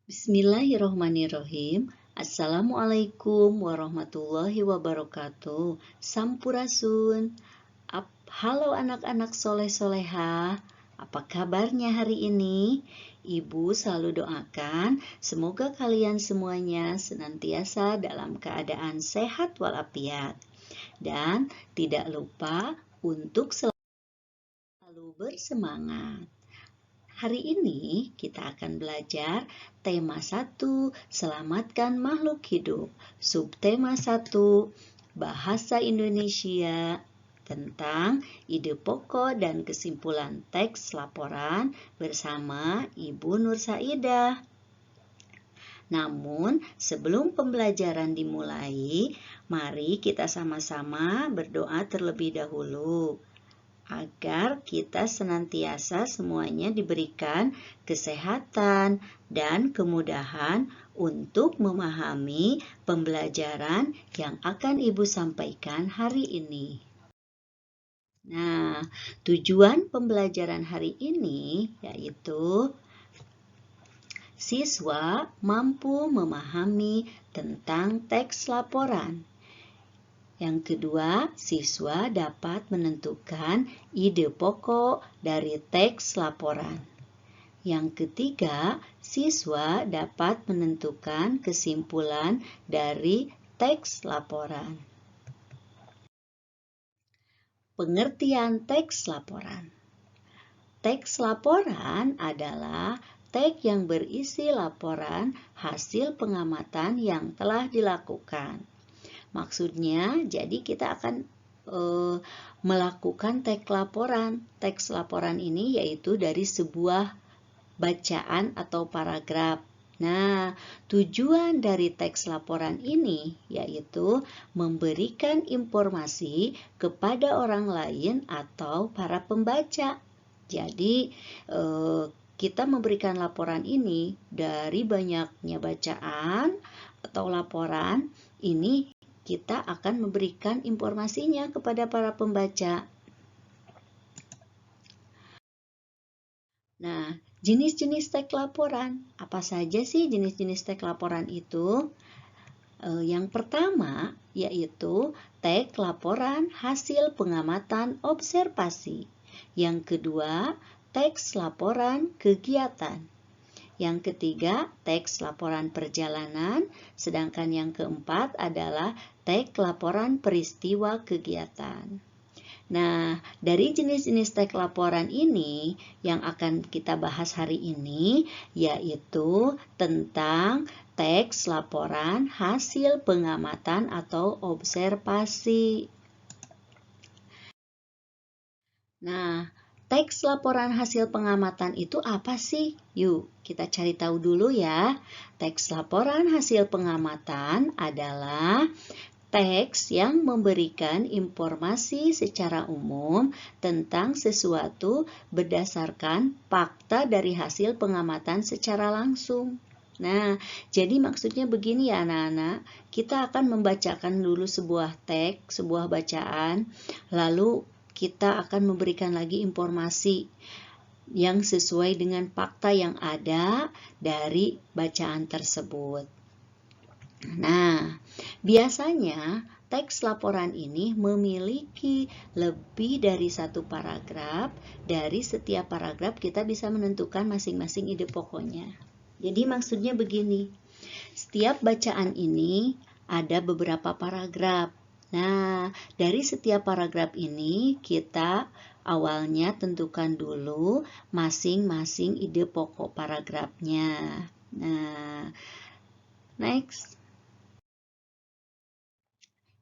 Bismillahirrohmanirrohim. Assalamualaikum warahmatullahi wabarakatuh. Sampurasun. Halo anak-anak soleh-soleha. Apa kabarnya hari ini? Ibu selalu doakan semoga kalian semuanya senantiasa dalam keadaan sehat walafiat. Dan tidak lupa untuk selalu bersemangat. Hari ini kita akan belajar tema 1, selamatkan makhluk hidup. Subtema 1, bahasa Indonesia tentang ide pokok dan kesimpulan teks laporan bersama Ibu Nur Saidah. Namun, sebelum pembelajaran dimulai, mari kita sama-sama berdoa terlebih dahulu agar kita senantiasa semuanya diberikan kesehatan dan kemudahan untuk memahami pembelajaran yang akan Ibu sampaikan hari ini. Nah, tujuan pembelajaran hari ini yaitu siswa mampu memahami tentang teks laporan. Yang kedua, siswa dapat menentukan ide pokok dari teks laporan. Yang ketiga, siswa dapat menentukan kesimpulan dari teks laporan. Pengertian teks laporan. Teks laporan adalah teks yang berisi laporan hasil pengamatan yang telah dilakukan. Maksudnya, jadi kita akan melakukan teks laporan. Teks laporan ini yaitu dari sebuah bacaan atau paragraf. Nah, tujuan dari teks laporan ini yaitu memberikan informasi kepada orang lain atau para pembaca. Jadi, kita memberikan laporan ini dari banyaknya bacaan atau laporan ini kita akan memberikan informasinya kepada para pembaca. Nah, jenis-jenis teks laporan. Apa saja sih jenis-jenis teks laporan itu? Yang pertama yaitu teks laporan hasil pengamatan observasi. Yang kedua, teks laporan kegiatan. Yang ketiga, teks laporan perjalanan, sedangkan yang keempat adalah teks laporan peristiwa kegiatan. Nah, dari jenis-jenis teks laporan ini yang akan kita bahas hari ini yaitu tentang teks laporan hasil pengamatan atau observasi. Nah, teks laporan hasil pengamatan itu apa sih? Yuk, kita cari tahu dulu ya. Teks laporan hasil pengamatan adalah teks yang memberikan informasi secara umum tentang sesuatu berdasarkan fakta dari hasil pengamatan secara langsung. Nah, jadi maksudnya begini ya anak-anak, kita akan membacakan dulu sebuah teks, sebuah bacaan, lalu kita akan memberikan lagi informasi yang sesuai dengan fakta yang ada dari bacaan tersebut. Nah, biasanya teks laporan ini memiliki lebih dari satu paragraf. Dari setiap paragraf kita bisa menentukan masing-masing ide pokoknya. Jadi maksudnya begini, setiap bacaan ini ada beberapa paragraf. Nah, dari setiap paragraf ini kita awalnya tentukan dulu masing-masing ide pokok paragrafnya. Nah, next.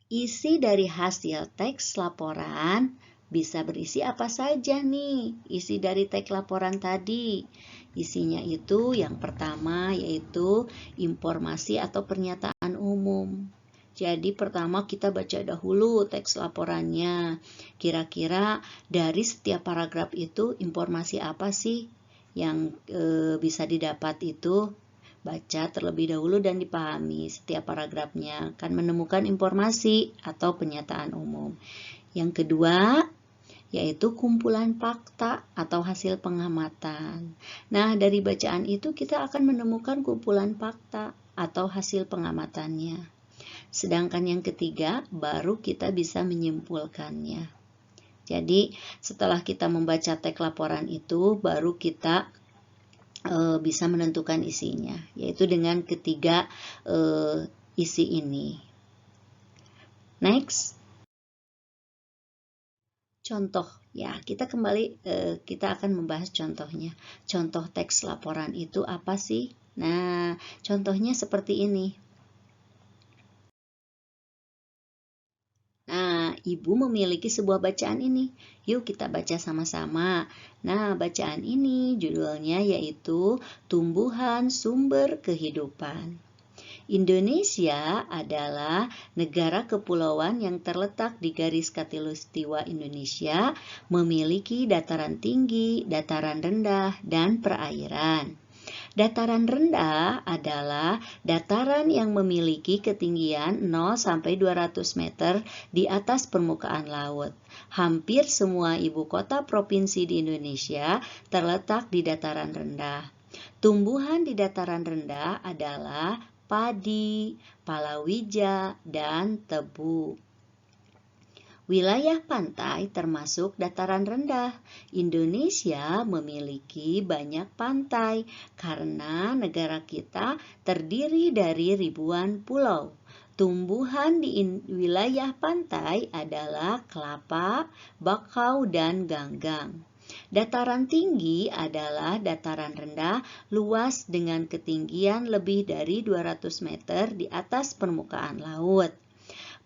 Isi dari hasil teks laporan bisa berisi apa saja nih? Isi dari teks laporan tadi. Isinya itu yang pertama yaitu informasi atau pernyataan umum. Jadi pertama kita baca dahulu teks laporannya. Kira-kira dari setiap paragraf itu informasi apa sih yang bisa didapat itu? Baca terlebih dahulu dan dipahami setiap paragrafnya, akan menemukan informasi atau pernyataan umum. Yang kedua, yaitu kumpulan fakta atau hasil pengamatan. Nah, dari bacaan itu kita akan menemukan kumpulan fakta atau hasil pengamatannya. Sedangkan yang ketiga, baru kita bisa menyimpulkannya. Jadi, setelah kita membaca teks laporan itu, baru kita bisa menentukan isinya, yaitu dengan ketiga isi ini. Next. Contoh, ya kita kembali, kita akan membahas contohnya. Contoh teks laporan itu apa sih? Nah, contohnya seperti ini. Nah, Ibu memiliki sebuah bacaan ini. Yuk kita baca sama-sama. Nah, bacaan ini judulnya yaitu Tumbuhan Sumber Kehidupan. Indonesia adalah negara kepulauan yang terletak di garis khatulistiwa Indonesia, memiliki dataran tinggi, dataran rendah, dan perairan. Dataran rendah adalah dataran yang memiliki ketinggian 0 sampai 200 meter di atas permukaan laut. Hampir semua ibu kota provinsi di Indonesia terletak di dataran rendah. Tumbuhan di dataran rendah adalah padi, palawija, dan tebu. Wilayah pantai termasuk dataran rendah. Indonesia memiliki banyak pantai karena negara kita terdiri dari ribuan pulau. Tumbuhan di wilayah pantai adalah kelapa, bakau, dan ganggang. Dataran tinggi adalah dataran rendah luas dengan ketinggian lebih dari 200 meter di atas permukaan laut.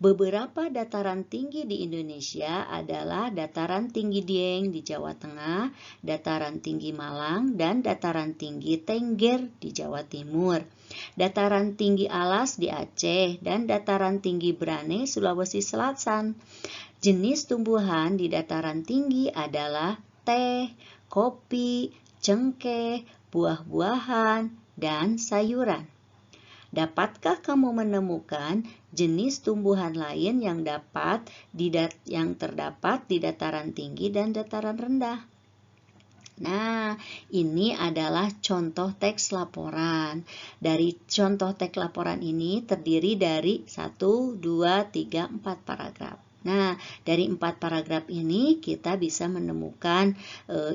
Beberapa dataran tinggi di Indonesia adalah Dataran Tinggi Dieng di Jawa Tengah, Dataran Tinggi Malang, dan Dataran Tinggi Tengger di Jawa Timur, Dataran Tinggi Alas di Aceh, dan Dataran Tinggi Brane, Sulawesi Selatan. Jenis tumbuhan di dataran tinggi adalah teh, kopi, cengkeh, buah-buahan, dan sayuran. Dapatkah kamu menemukan jenis tumbuhan lain yang terdapat di dataran tinggi dan dataran rendah? Nah, ini adalah contoh teks laporan. Dari contoh teks laporan ini terdiri dari 1, 2, 3, 4 paragraf. Nah, dari 4 paragraf ini kita bisa menemukan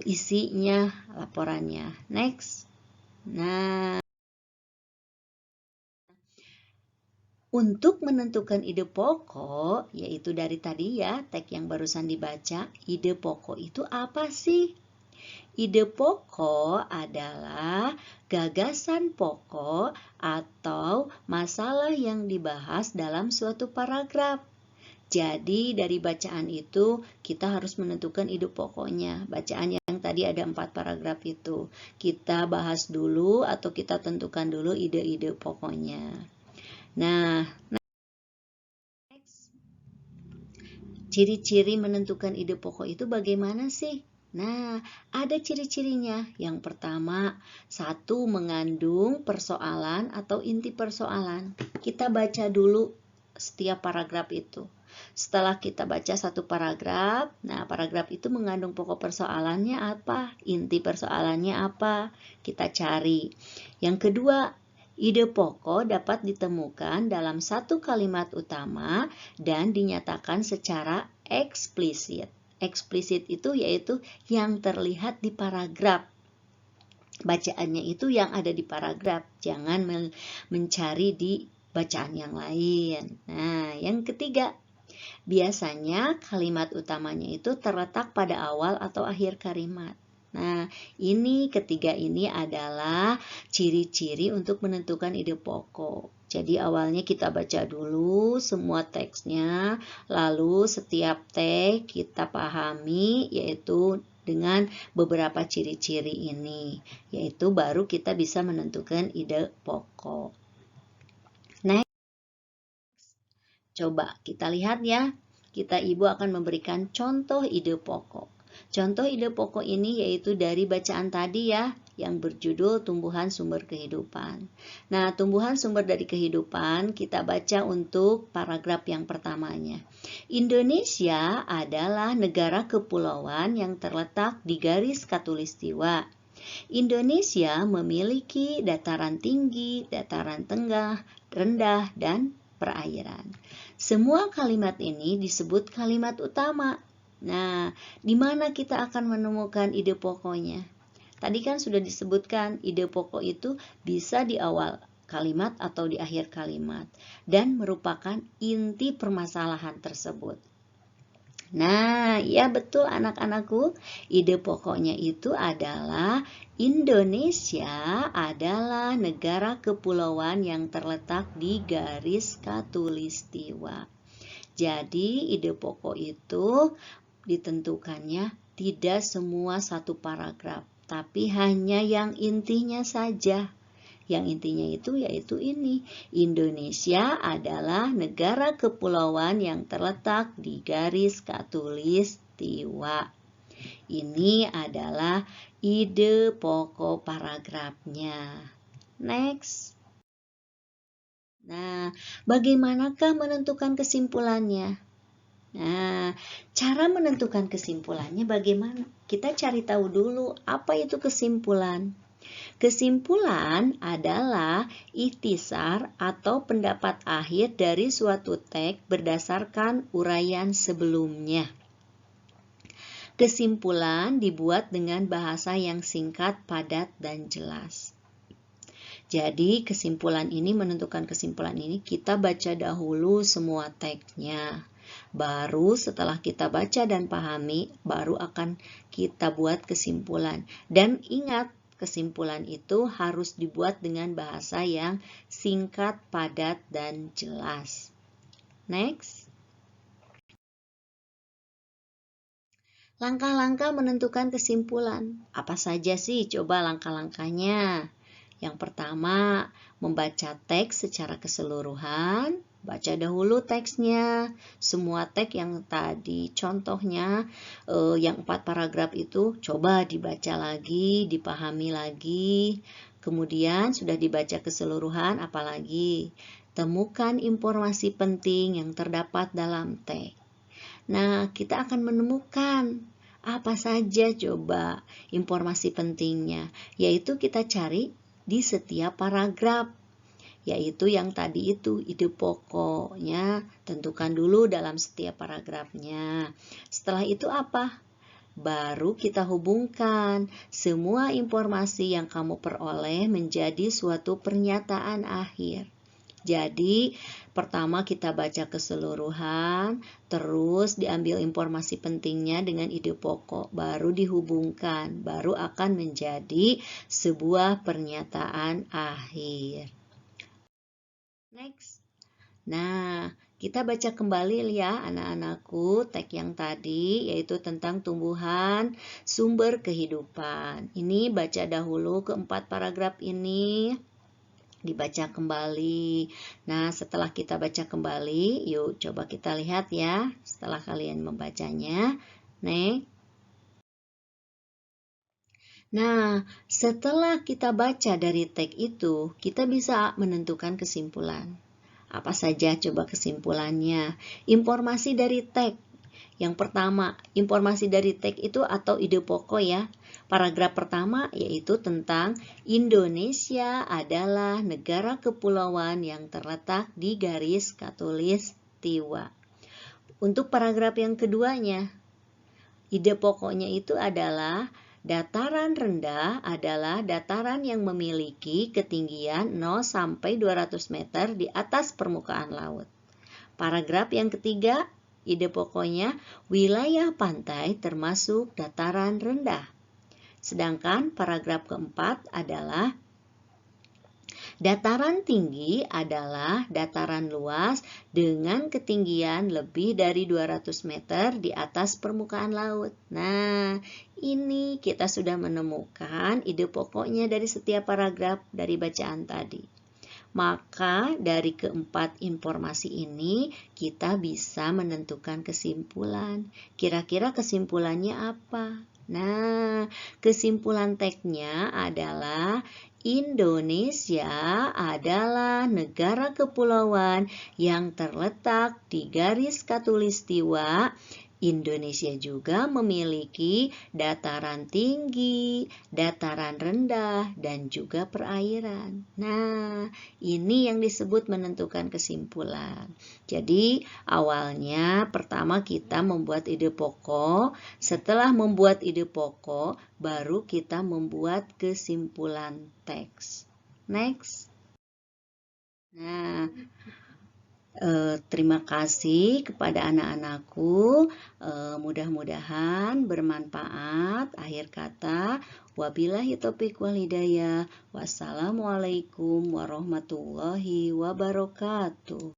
isinya laporannya. Next. Nah, untuk menentukan ide pokok, yaitu dari tadi ya, teks yang barusan dibaca, ide pokok itu apa sih? Ide pokok adalah gagasan pokok atau masalah yang dibahas dalam suatu paragraf. Jadi dari bacaan itu kita harus menentukan ide pokoknya. Bacaan yang tadi ada 4 paragraf itu. Kita bahas dulu atau kita tentukan dulu ide-ide pokoknya. Nah, next. Ciri-ciri menentukan ide pokok itu bagaimana sih? Nah, ada ciri-cirinya. Yang pertama, 1 mengandung persoalan atau inti persoalan. Kita baca dulu setiap paragraf itu. Setelah kita baca 1 paragraf, nah paragraf itu mengandung pokok persoalannya apa, inti persoalannya apa, kita cari. Yang kedua, ide pokok dapat ditemukan dalam 1 kalimat utama dan dinyatakan secara eksplisit. Eksplisit itu yaitu yang terlihat di paragraf. Bacaannya itu yang ada di paragraf, jangan mencari di bacaan yang lain. Nah, yang ketiga, biasanya kalimat utamanya itu terletak pada awal atau akhir kalimat. Nah, ini ketiga ini adalah ciri-ciri untuk menentukan ide pokok. Jadi awalnya kita baca dulu semua teksnya, lalu setiap teks kita pahami yaitu dengan beberapa ciri-ciri ini, yaitu baru kita bisa menentukan ide pokok. Next. Coba kita lihat ya. Ibu akan memberikan contoh ide pokok. Contoh ide pokok ini yaitu dari bacaan tadi ya, yang berjudul Tumbuhan Sumber Kehidupan. Nah, tumbuhan sumber dari kehidupan kita baca untuk paragraf yang pertamanya. Indonesia adalah negara kepulauan yang terletak di garis khatulistiwa. Indonesia memiliki dataran tinggi, dataran tengah, rendah, dan perairan. Semua kalimat ini disebut kalimat utama. Nah, di mana kita akan menemukan ide pokoknya? Tadi kan sudah disebutkan ide pokok itu bisa di awal kalimat atau di akhir kalimat dan merupakan inti permasalahan tersebut. Nah, ya betul anak-anakku, ide pokoknya itu adalah Indonesia adalah negara kepulauan yang terletak di garis khatulistiwa. Jadi, ide pokok itu ditentukannya tidak semua satu paragraf, tapi hanya yang intinya saja. Yang intinya itu yaitu ini, Indonesia adalah negara kepulauan yang terletak di garis khatulistiwa. Ini adalah ide pokok paragrafnya. Next. Nah, bagaimanakah menentukan kesimpulannya? Nah, cara menentukan kesimpulannya bagaimana? Kita cari tahu dulu apa itu kesimpulan. Kesimpulan adalah ikhtisar atau pendapat akhir dari suatu teks berdasarkan uraian sebelumnya. Kesimpulan dibuat dengan bahasa yang singkat, padat, dan jelas. Jadi kesimpulan ini, menentukan kesimpulan ini, kita baca dahulu semua teksnya. Baru setelah kita baca dan pahami, baru akan kita buat kesimpulan. Dan ingat, kesimpulan itu harus dibuat dengan bahasa yang singkat, padat, dan jelas. Next. Langkah-langkah menentukan kesimpulan. Apa saja sih? Coba langkah-langkahnya. Yang pertama, membaca teks secara keseluruhan. Baca dahulu teksnya. Semua teks yang tadi contohnya, yang 4 paragraf itu coba dibaca lagi, dipahami lagi. Kemudian sudah dibaca keseluruhan, apalagi temukan informasi penting yang terdapat dalam teks. Nah, kita akan menemukan apa saja coba informasi pentingnya, yaitu kita cari di setiap paragraf, yaitu yang tadi itu ide pokoknya, tentukan dulu dalam setiap paragrafnya. Setelah itu apa? Baru kita hubungkan semua informasi yang kamu peroleh menjadi suatu pernyataan akhir. Jadi, pertama kita baca keseluruhan, terus diambil informasi pentingnya dengan ide pokok, baru dihubungkan, baru akan menjadi sebuah pernyataan akhir. Next. Nah, kita baca kembali ya anak-anakku teks yang tadi, yaitu tentang tumbuhan sumber kehidupan. Ini baca dahulu keempat paragraf ini. Dibaca kembali. Nah, setelah kita baca kembali, yuk coba kita lihat ya setelah kalian membacanya. Nah, setelah kita baca dari teks itu, kita bisa menentukan kesimpulan. Apa saja coba kesimpulannya? Informasi dari teks. Yang pertama, informasi dari teks itu atau ide pokok ya. Paragraf pertama yaitu tentang Indonesia adalah negara kepulauan yang terletak di garis khatulistiwa. Untuk paragraf yang keduanya, ide pokoknya itu adalah dataran rendah adalah dataran yang memiliki ketinggian 0 sampai 200 meter di atas permukaan laut. Paragraf yang ketiga, ide pokoknya wilayah pantai termasuk dataran rendah. Sedangkan paragraf keempat adalah dataran tinggi adalah dataran luas dengan ketinggian lebih dari 200 meter di atas permukaan laut. Nah, ini kita sudah menemukan ide pokoknya dari setiap paragraf dari bacaan tadi. Maka dari keempat informasi ini kita bisa menentukan kesimpulan. Kira-kira kesimpulannya apa? Nah, kesimpulan teksnya adalah Indonesia adalah negara kepulauan yang terletak di garis khatulistiwa. Indonesia juga memiliki dataran tinggi, dataran rendah, dan juga perairan. Nah, ini yang disebut menentukan kesimpulan. Jadi, awalnya pertama kita membuat ide pokok. Setelah membuat ide pokok, baru kita membuat kesimpulan teks. Next. Nah, terima kasih kepada anak-anakku. Mudah-mudahan bermanfaat. Akhir kata, wabillahi taufiq wal hidayah. Wassalamualaikum warahmatullahi wabarakatuh.